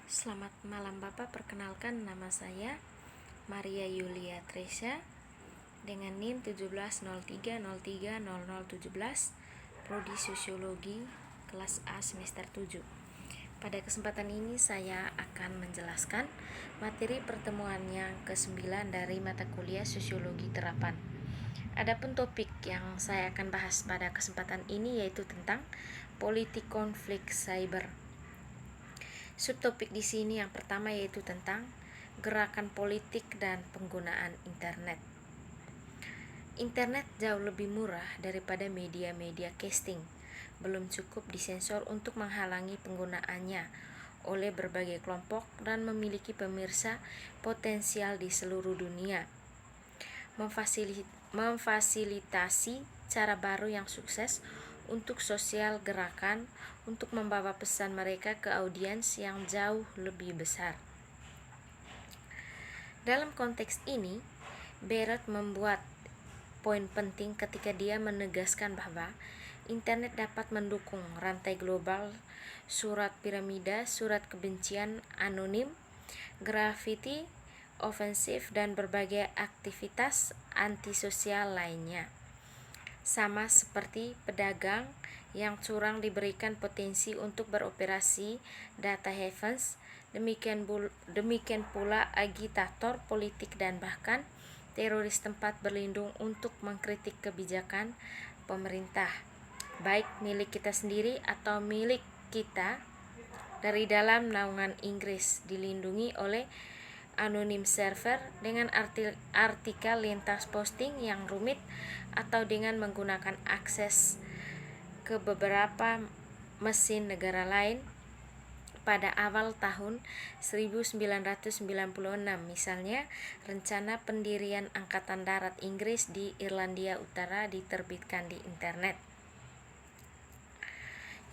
Selamat malam Bapak, perkenalkan nama saya Maria Yulia Tresya dengan NIM 1703030017, Prodi Sosiologi kelas A semester 7. Pada kesempatan ini saya akan menjelaskan materi pertemuan yang ke-9 dari mata kuliah Sosiologi Terapan. Adapun topik yang saya akan bahas pada kesempatan ini yaitu tentang politik konflik cyber. Subtopik di sini yang pertama yaitu tentang gerakan politik dan penggunaan internet. Internet jauh lebih murah daripada media-media casting. Belum cukup disensor untuk menghalangi penggunaannya oleh berbagai kelompok dan memiliki pemirsa potensial di seluruh dunia. Memfasilitasi cara baru yang sukses untuk sosial gerakan untuk membawa pesan mereka ke audiens yang jauh lebih besar. Dalam konteks ini, Barrett membuat poin penting ketika dia menegaskan bahwa internet dapat mendukung rantai global, surat piramida, surat kebencian anonim, grafiti, ofensif, dan berbagai aktivitas antisosial lainnya. Sama seperti pedagang yang curang diberikan potensi untuk beroperasi data havens, demikian pula agitator politik dan bahkan teroris tempat berlindung untuk mengkritik kebijakan pemerintah, baik milik kita sendiri atau milik kita dari dalam naungan Inggris, dilindungi oleh anonim server dengan artikel lintas posting yang rumit atau dengan menggunakan akses ke beberapa mesin negara lain pada awal tahun 1996, misalnya rencana pendirian Angkatan Darat Inggris di Irlandia Utara diterbitkan di internet.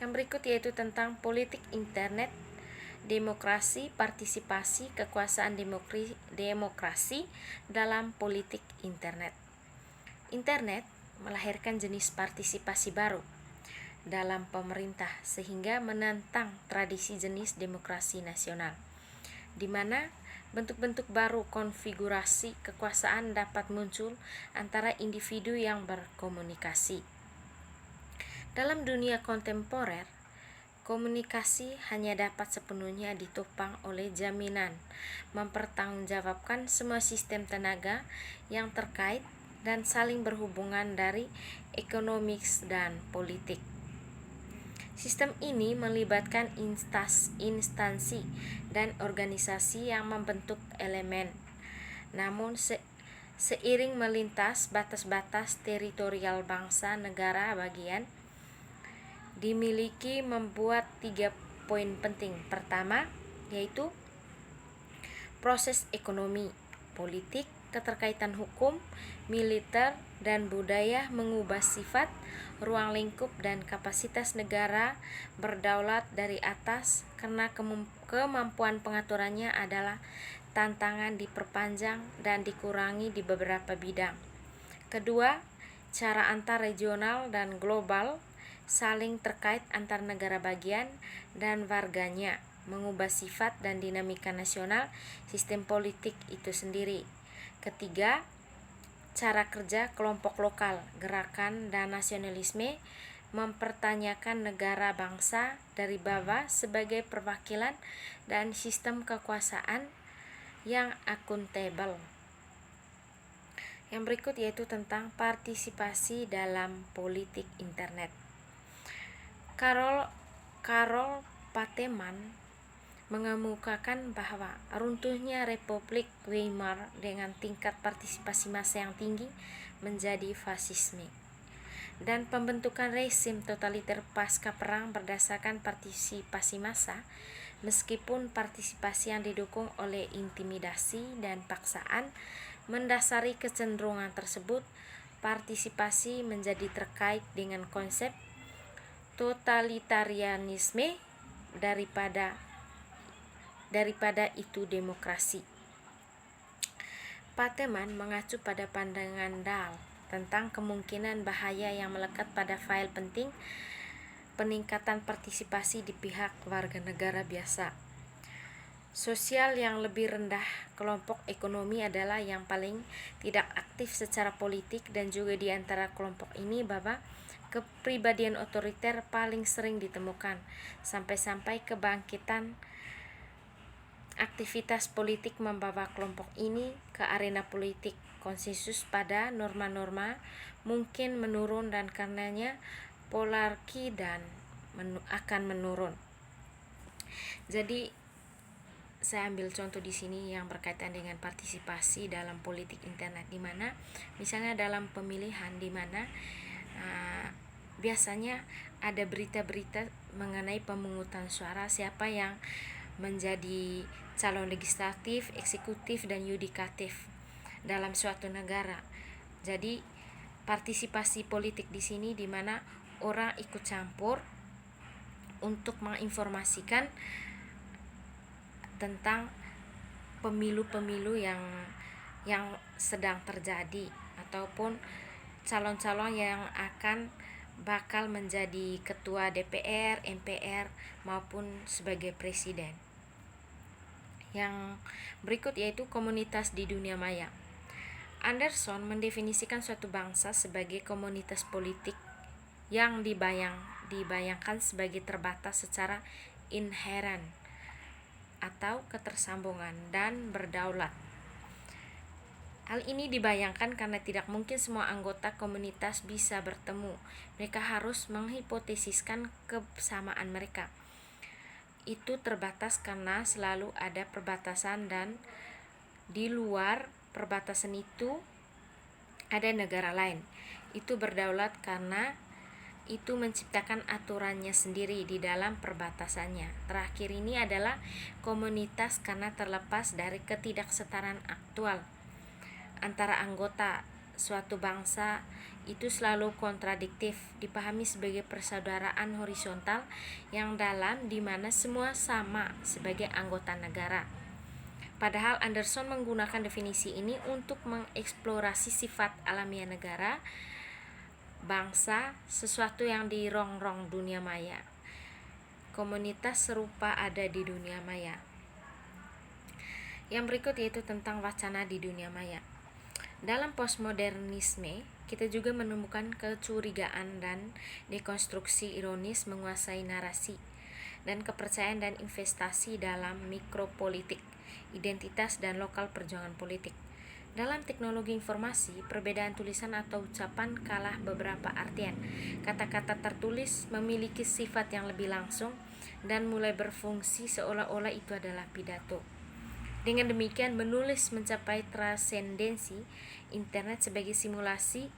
Yang berikut yaitu tentang politik internet, demokrasi, partisipasi, kekuasaan demokrasi dalam politik internet. Internet melahirkan jenis partisipasi baru dalam pemerintah sehingga menantang tradisi jenis demokrasi nasional, di mana bentuk-bentuk baru konfigurasi kekuasaan dapat muncul antara individu yang berkomunikasi. Dalam dunia kontemporer, komunikasi hanya dapat sepenuhnya ditopang oleh jaminan mempertanggungjawabkan semua sistem tenaga yang terkait dan saling berhubungan dari ekonomik dan politik. Sistem ini melibatkan instansi dan organisasi yang membentuk elemen. Namun seiring melintas batas-batas teritorial bangsa negara bagian dimiliki membuat 3 poin penting. Pertama, yaitu proses ekonomi, politik, keterkaitan hukum, militer, dan budaya mengubah sifat, ruang lingkup, dan kapasitas negara berdaulat dari atas karena kemampuan pengaturannya adalah tantangan diperpanjang dan dikurangi di beberapa bidang. Kedua, cara antar regional dan global saling terkait antar negara bagian dan warganya mengubah sifat dan dinamika nasional sistem politik itu sendiri. Ketiga, cara kerja kelompok lokal, gerakan dan nasionalisme mempertanyakan negara bangsa dari bawah sebagai perwakilan dan sistem kekuasaan yang akuntabel. Yang berikut yaitu tentang partisipasi dalam politik internet. Karol Pateman mengemukakan bahwa runtuhnya Republik Weimar dengan tingkat partisipasi massa yang tinggi menjadi fasisme, dan pembentukan rezim totaliter pasca perang berdasarkan partisipasi massa, meskipun partisipasi yang didukung oleh intimidasi dan paksaan mendasari kecenderungan tersebut. Partisipasi menjadi terkait dengan konsep totalitarianisme daripada itu demokrasi. Pateman mengacu pada pandangan Dahl tentang kemungkinan bahaya yang melekat pada file penting peningkatan partisipasi di pihak warga negara biasa. sosial yang lebih rendah. Kelompok ekonomi adalah yang paling tidak aktif secara politik, dan juga di antara kelompok ini Bapak, kepribadian otoriter paling sering ditemukan, sampai-sampai kebangkitan aktivitas politik membawa kelompok ini ke arena politik. Konsensus pada norma-norma mungkin menurun, dan karenanya polarki dan akan menurun. Jadi saya ambil contoh di sini yang berkaitan dengan partisipasi dalam politik internet, di mana misalnya dalam pemilihan, di mana biasanya ada berita-berita mengenai pemungutan suara, siapa yang menjadi calon legislatif, eksekutif, dan yudikatif dalam suatu negara. Jadi partisipasi politik di sini di mana orang ikut campur untuk menginformasikan tentang pemilu-pemilu yang sedang terjadi, ataupun calon-calon yang bakal menjadi ketua DPR, MPR, maupun sebagai presiden. Yang berikut yaitu komunitas di dunia maya. Anderson mendefinisikan suatu bangsa sebagai komunitas politik yang dibayangkan sebagai terbatas secara inheren atau ketersambungan dan berdaulat. Hal ini dibayangkan karena tidak mungkin semua anggota komunitas bisa bertemu. Mereka harus menghipotesiskan kesamaan mereka. Itu terbatas karena selalu ada perbatasan, dan di luar perbatasan itu ada negara lain. Itu berdaulat karena itu menciptakan aturannya sendiri di dalam perbatasannya. Terakhir ini adalah komunitas karena terlepas dari ketidaksetaraan aktual antara anggota suatu bangsa. Itu selalu kontradiktif, dipahami sebagai persaudaraan horizontal yang dalam, di mana semua sama sebagai anggota negara. Padahal Anderson menggunakan definisi ini untuk mengeksplorasi sifat alamiah negara, bangsa, sesuatu yang di rongrong dunia maya. Komunitas serupa ada di dunia maya. Yang berikut yaitu tentang wacana di dunia maya. Dalam postmodernisme, kita juga menemukan kecurigaan dan dekonstruksi ironis menguasai narasi, dan kepercayaan dan investasi dalam mikropolitik, identitas, dan lokal perjuangan politik. Dalam teknologi informasi, perbedaan tulisan atau ucapan kalah beberapa artian. Kata-kata tertulis memiliki sifat yang lebih langsung dan mulai berfungsi seolah-olah itu adalah pidato. Dengan demikian, menulis mencapai transendensi internet sebagai simulasi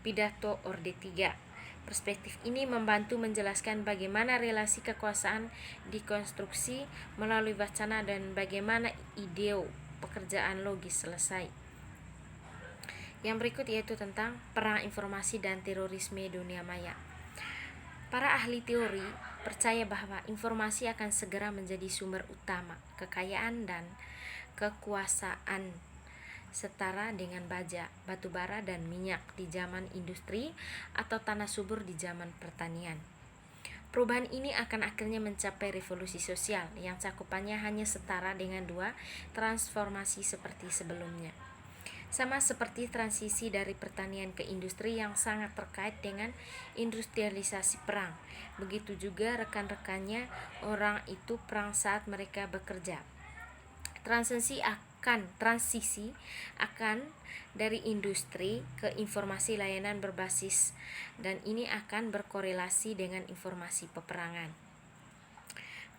pidato Orde 3. Perspektif ini membantu menjelaskan bagaimana relasi kekuasaan dikonstruksi melalui wacana dan bagaimana ideo pekerjaan logis selesai. Yang berikut yaitu tentang perang informasi dan terorisme dunia maya. Para ahli teori percaya bahwa informasi akan segera menjadi sumber utama kekayaan dan kekuasaan setara dengan baja, batu bara, dan minyak di zaman industri atau tanah subur di zaman pertanian. Perubahan ini akan akhirnya mencapai revolusi sosial yang cakupannya hanya setara dengan dua transformasi seperti sebelumnya. Sama seperti transisi dari pertanian ke industri yang sangat terkait dengan industrialisasi perang. Begitu juga rekan-rekannya orang itu perang saat mereka bekerja. Transisi akan dari industri ke informasi layanan berbasis, dan ini akan berkorelasi dengan informasi peperangan.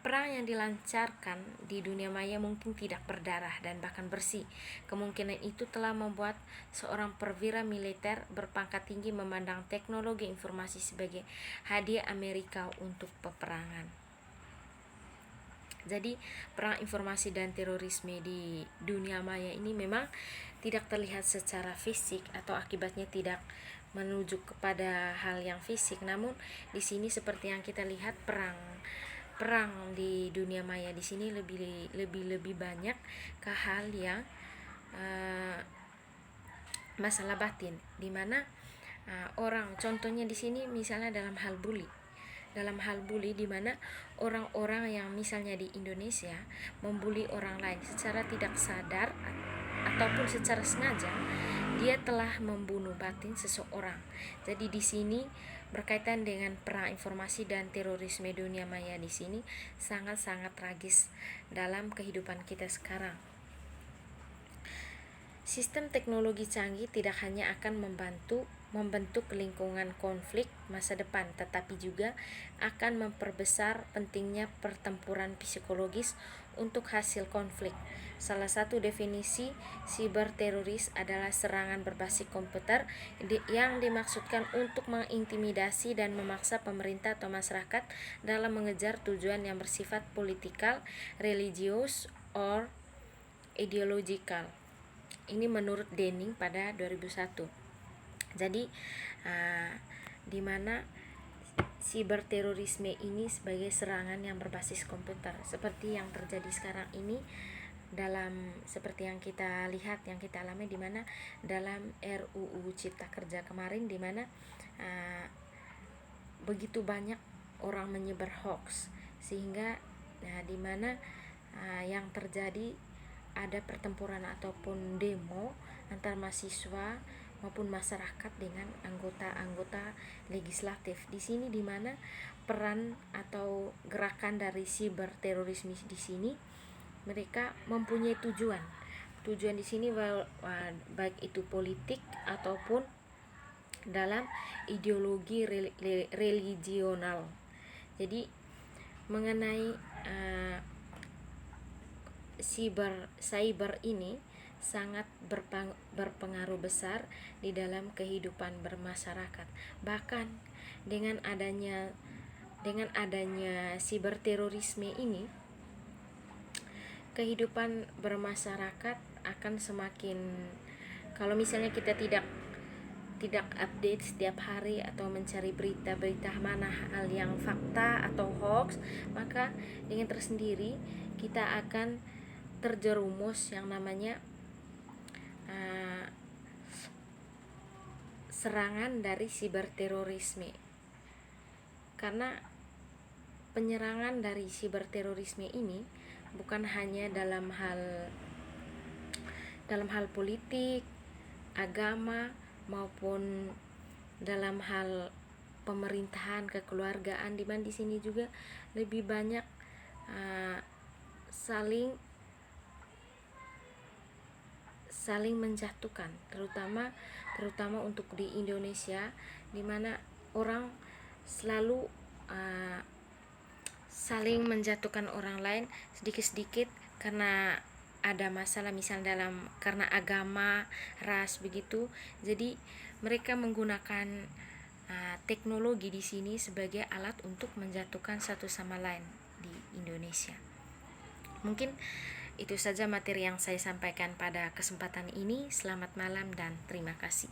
Perang yang dilancarkan di dunia maya mungkin tidak berdarah dan bahkan bersih. Kemungkinan itu telah membuat seorang perwira militer berpangkat tinggi memandang teknologi informasi sebagai hadiah Amerika untuk peperangan. Jadi perang informasi dan terorisme di dunia maya ini memang tidak terlihat secara fisik atau akibatnya tidak menuju kepada hal yang fisik. Namun di sini seperti yang kita lihat, perang di dunia maya di sini lebih banyak ke hal yang masalah batin, di mana orang, contohnya di sini misalnya dalam hal bully. dalam hal bully, di mana orang-orang yang misalnya di Indonesia membuli orang lain secara tidak sadar ataupun secara sengaja, dia telah membunuh batin seseorang. Jadi di sini berkaitan dengan perang informasi dan terorisme dunia maya, di sini sangat-sangat tragis dalam kehidupan kita sekarang. Sistem teknologi canggih tidak hanya akan membentuk lingkungan konflik masa depan, tetapi juga akan memperbesar pentingnya pertempuran psikologis untuk hasil konflik. Salah satu definisi siberteroris adalah serangan berbasis komputer yang dimaksudkan untuk mengintimidasi dan memaksa pemerintah atau masyarakat dalam mengejar tujuan yang bersifat politikal, religius, or ideological. Ini menurut Denning pada 2001. Jadi di mana siberterorisme ini sebagai serangan yang berbasis komputer, seperti yang terjadi sekarang ini, dalam seperti yang kita lihat, yang kita alami, di mana dalam RUU Cipta Kerja kemarin, di mana begitu banyak orang menyebar hoax, sehingga di mana yang terjadi ada pertempuran ataupun demo antar mahasiswa maupun masyarakat dengan anggota-anggota legislatif. Di sini di mana peran atau gerakan dari siber terorisme di sini, mereka mempunyai tujuan. Tujuan di sini baik itu politik ataupun dalam ideologi religional. Jadi mengenai cyber ini sangat berpengaruh besar di dalam kehidupan bermasyarakat. Bahkan dengan adanya siberterorisme ini, kehidupan bermasyarakat akan semakin, kalau misalnya kita tidak update setiap hari atau mencari berita-berita mana hal yang fakta atau hoax, maka dengan tersendiri kita akan terjerumus yang namanya serangan dari siberterorisme. Karena penyerangan dari siberterorisme ini bukan hanya dalam hal politik, agama, maupun dalam hal pemerintahan, kekeluargaan, di mana di sini juga lebih banyak saling menjatuhkan, terutama untuk di Indonesia, di mana orang selalu saling menjatuhkan orang lain sedikit-sedikit karena ada masalah, misal karena agama, ras, begitu. Jadi mereka menggunakan teknologi di sini sebagai alat untuk menjatuhkan satu sama lain di Indonesia. Mungkin itu saja materi yang saya sampaikan pada kesempatan ini. Selamat malam dan terima kasih.